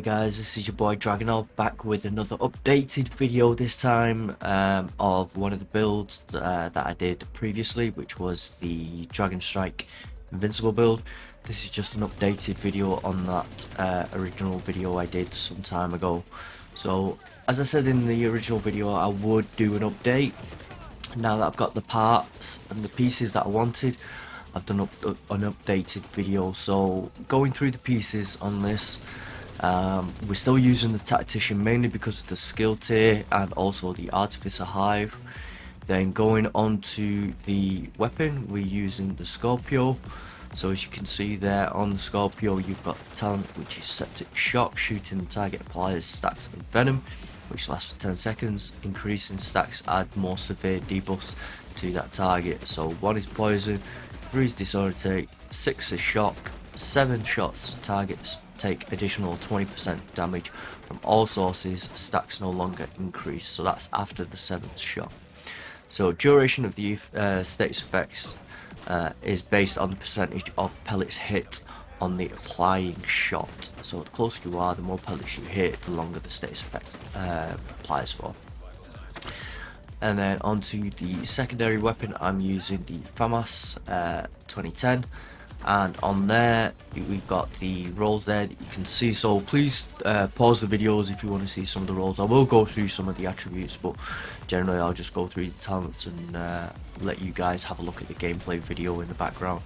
guys, this is your boy Dragunov back with another updated video this time of one of the builds that I did previously, which was the Dragon Stike Invincible Build. This is just an updated video on that original video I did some time ago. So as I said in the original video, I would do an update. Now that I've got the parts and the pieces that I wanted, I've done an updated video. So going through the pieces on this, we're still using the tactician mainly because of the skill tier and also the artificer hive. Then going on to the weapon, we're using the Scorpio. So as you can see there on the Scorpio, you've got the talent which is septic shock, shooting the target applies stacks of venom, which lasts for 10 seconds. Increasing stacks add more severe debuffs to that target. So 1 is poison, 3 is disorientate, 6 is shock, 7 shots targets take additional 20% damage from all sources, stacks no longer increase. So that's after the 7th shot. So duration of the status effects is based on the percentage of pellets hit on the applying shot. So the closer you are, the more pellets you hit, the longer the status effect applies for. And then onto the secondary weapon, I'm using the FAMAS 2010, and on there we've got the rolls there that you can see. So please pause the videos if you want to see some of the rolls. I will go through some of the attributes, but generally I'll just go through the talents and let you guys have a look at the gameplay video in the background.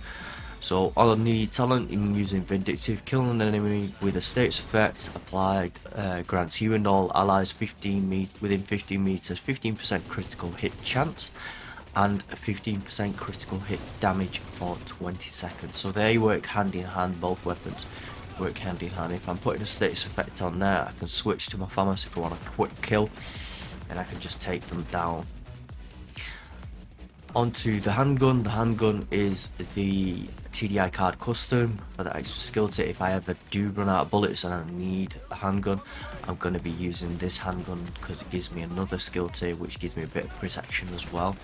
So on the talent, I'm using Vindictive. Killing an enemy with a status effect applied grants you and all allies within 15 meters 15% critical hit chance and a 15% critical hit damage for 20 seconds. So they work hand in hand, both weapons work hand in hand. If I'm putting a status effect on there, I can switch to my FAMAS if I want a quick kill, and I can just take them down. Onto the handgun. The handgun is the TDI card custom for that extra skill tier. If I ever do run out of bullets and I need a handgun, I'm going to be using this handgun because it gives me another skill tier which gives me a bit of protection as well.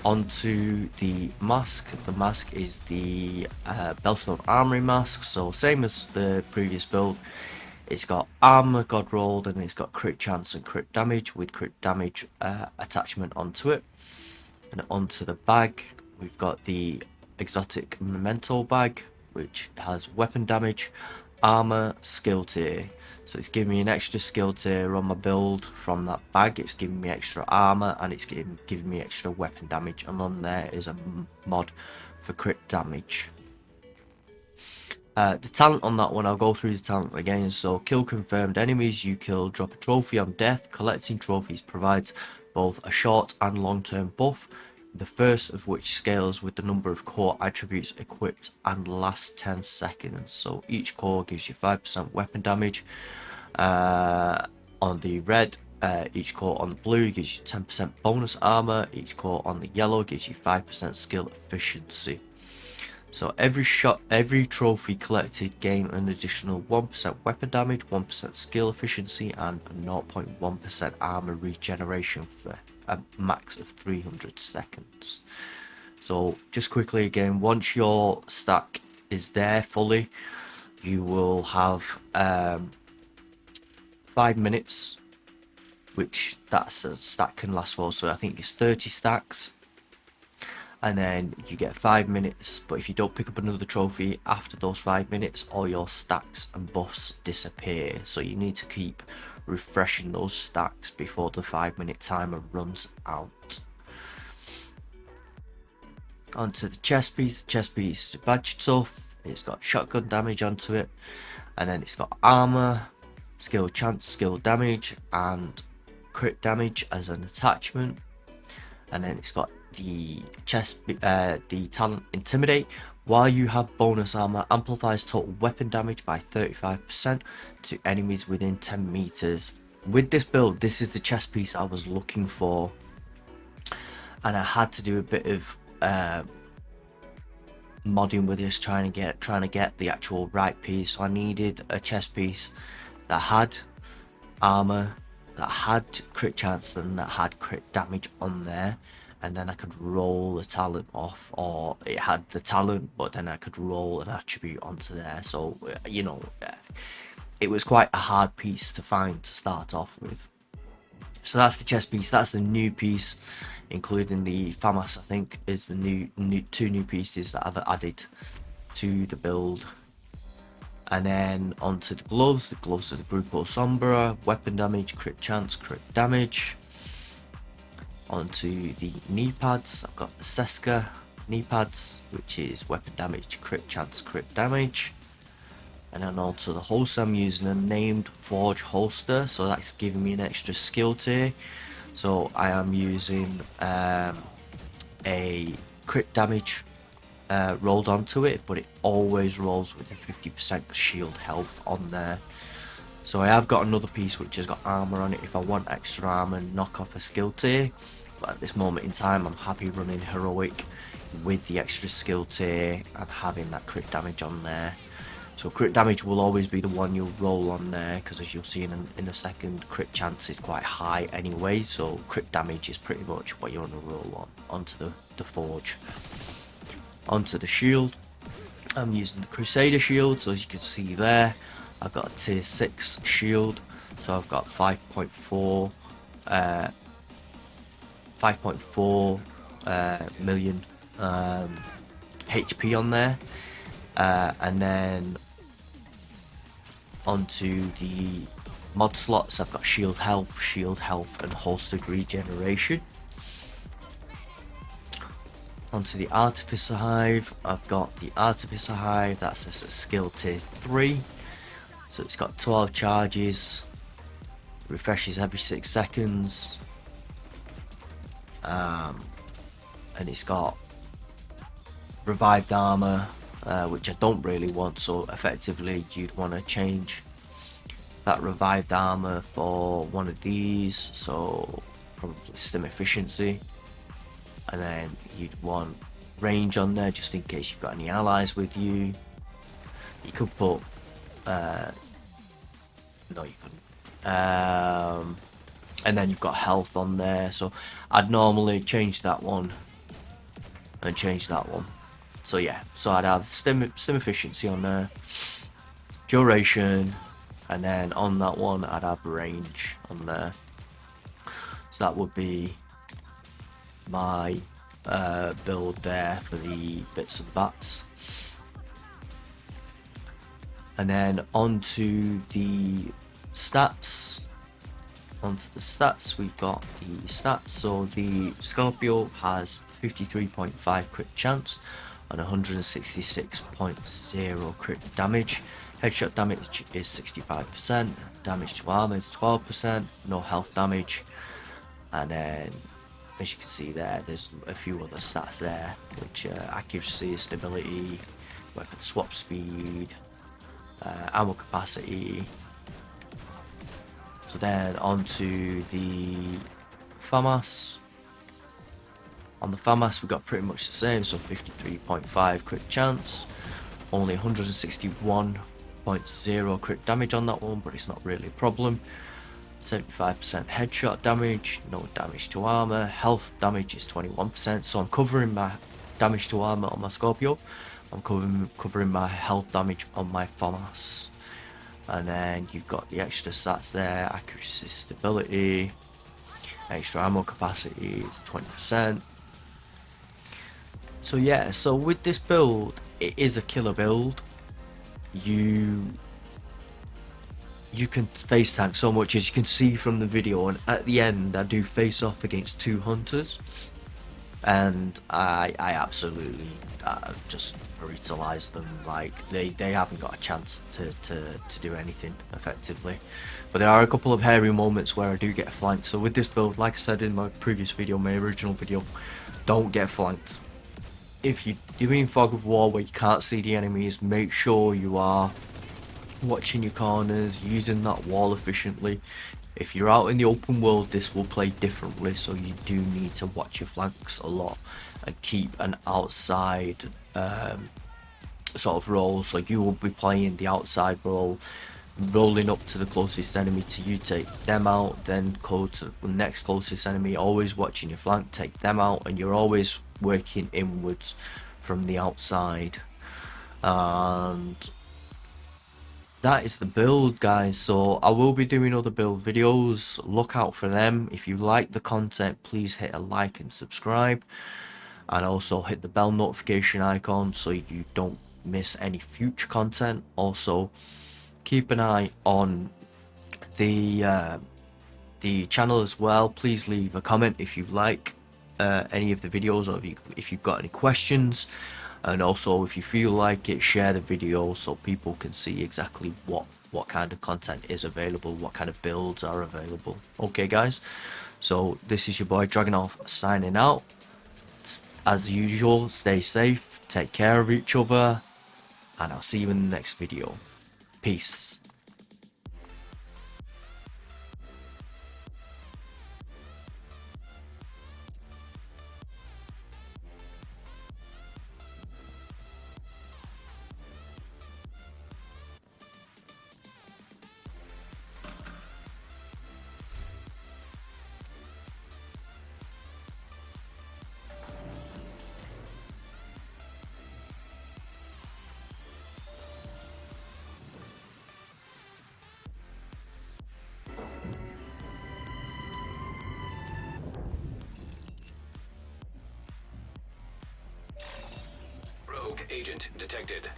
Onto the mask. The mask is the Bellstone Armory mask, so same as the previous build. It's got armor, god rolled, and it's got crit chance and crit damage with crit damage attachment onto it. And onto the bag, we've got the exotic memento bag, which has weapon damage, armor, skill tier. So it's giving me an extra skill tier on my build from that bag. It's giving me extra armor and it's giving me extra weapon damage. And on there is a mod for crit damage. The talent on that one, I'll go through the talent again. So kill confirmed enemies you kill, drop a trophy on death. Collecting trophies provides both a short and long-term buff, the first of which scales with the number of core attributes equipped and lasts 10 seconds. So each core gives you 5% weapon damage on the red. Each core on the blue gives you 10% bonus armor. Each core on the yellow gives you 5% skill efficiency. So every trophy collected gain an additional 1% weapon damage, 1% skill efficiency, and 0.1% armor regeneration for a max of 300 seconds. So just quickly again, once your stack is there fully, you will have 5 minutes, which that's a stack can last for. So I think it's 30 stacks. And then you get 5 minutes, but if you don't pick up another trophy after those 5 minutes, all your stacks and buffs disappear. So you need to keep refreshing those stacks before the 5-minute timer runs out. Onto the chest piece. The chest piece is badge stuff. It's got shotgun damage onto it, and then it's got armor, skill chance, skill damage, and crit damage as an attachment. And then it's got the the talent Intimidate. While you have bonus armor, amplifies total weapon damage by 35% to enemies within 10 meters. With this build, this is the chest piece I was looking for, and I had to do a bit of modding with this, trying to get the actual right piece. So I needed a chest piece that had armor, that had crit chance, and that had crit damage on there, and then I could roll the talent off, or it had the talent but then I could roll an attribute onto there. So you know, it was quite a hard piece to find to start off with. So that's the chest piece. That's the new piece, including the FAMAS, I think, is the two new pieces that I've added to the build. And then onto the gloves. The gloves are the Grupo Sombra, weapon damage, crit chance, crit damage. Onto the knee pads, I've got the Seska knee pads, which is weapon damage, crit chance, crit damage. And then onto the holster, I'm using a named Forge holster, so that's giving me an extra skill tier. So I am using a crit damage rolled onto it, but it always rolls with a 50% shield health on there. So I have got another piece which has got armor on it if I want extra armor and knock off a skill tier, but at this moment in time I'm happy running heroic with the extra skill tier and having that crit damage on there. So crit damage will always be the one you'll roll on there, because as you'll see in a second, crit chance is quite high anyway, so crit damage is pretty much what you're going to roll onto the forge. Onto the shield, I'm using the Crusader shield, so as you can see there, I've got a tier 6 shield, so I've got 5.4 million HP on there, and then onto the mod slots, I've got shield health, and holstered regeneration. Onto the Artificer Hive, I've got the Artificer Hive, that's a skill tier 3, so it's got 12 charges, refreshes every 6 seconds, and it's got revived armor, which I don't really want, so effectively you'd want to change that revived armor for one of these, so probably stim efficiency. And then you'd want range on there just in case you've got any allies with you. You could put no, you couldn't. And then you've got health on there, so I'd normally change that one and change that one. So yeah, so I'd have stim efficiency on there, duration, and then on that one I'd have range on there. So that would be my build there for the bits and bats. And then onto the stats. We've got the stats. So the Scorpio has 53.5 crit chance and 166.0 crit damage. Headshot damage is 65%, damage to armor is 12%, no health damage, and then as you can see there, there's a few other stats there, which accuracy, stability, weapon swap speed, ammo capacity. So then onto the FAMAS. On the FAMAS we got pretty much the same, so 53.5 crit chance, only 161.0 crit damage on that one, but it's not really a problem. 75% headshot damage, no damage to armor, health damage is 21%, so I'm covering my damage to armor on my Scorpio, I'm covering my health damage on my FAMAS. And then you've got the extra stats there, accuracy, stability, extra ammo capacity is 20%. So yeah, so with this build, it is a killer build. You can face tank so much, as you can see from the video, and at the end I do face off against 2 hunters, and I absolutely just brutalize them. Like they haven't got a chance to do anything effectively. But there are a couple of hairy moments where I do get flanked. So with this build, like I said in my previous video, my original video, don't get flanked. If you're in fog of war where you can't see the enemies, make sure you are watching your corners, using that wall efficiently. If you're out in the open world, this will play differently, so you do need to watch your flanks a lot and keep an outside sort of role. So you will be playing the outside role, rolling up to the closest enemy to you, take them out, then go to the next closest enemy, always watching your flank, take them out, and you're always working inwards from the outside. And that is the build, guys. So I will be doing other build videos. Look out for them. If you like the content, please hit a like and subscribe, and also hit the bell notification icon so you don't miss any future content. Also, keep an eye on the channel as well. Please leave a comment if you like any of the videos, or if you've got any questions. And also, if you feel like it, share the video so people can see exactly what kind of content is available, what kind of builds are available. Okay, guys, so this is your boy Dragunov signing out. As usual, stay safe, take care of each other, and I'll see you in the next video. Peace. Rogue agent detected.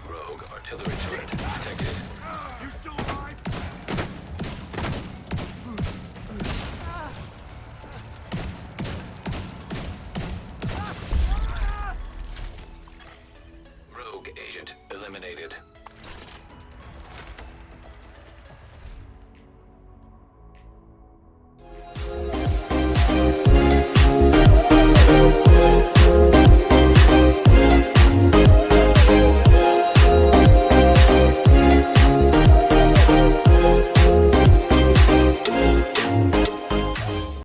Rogue artillery turret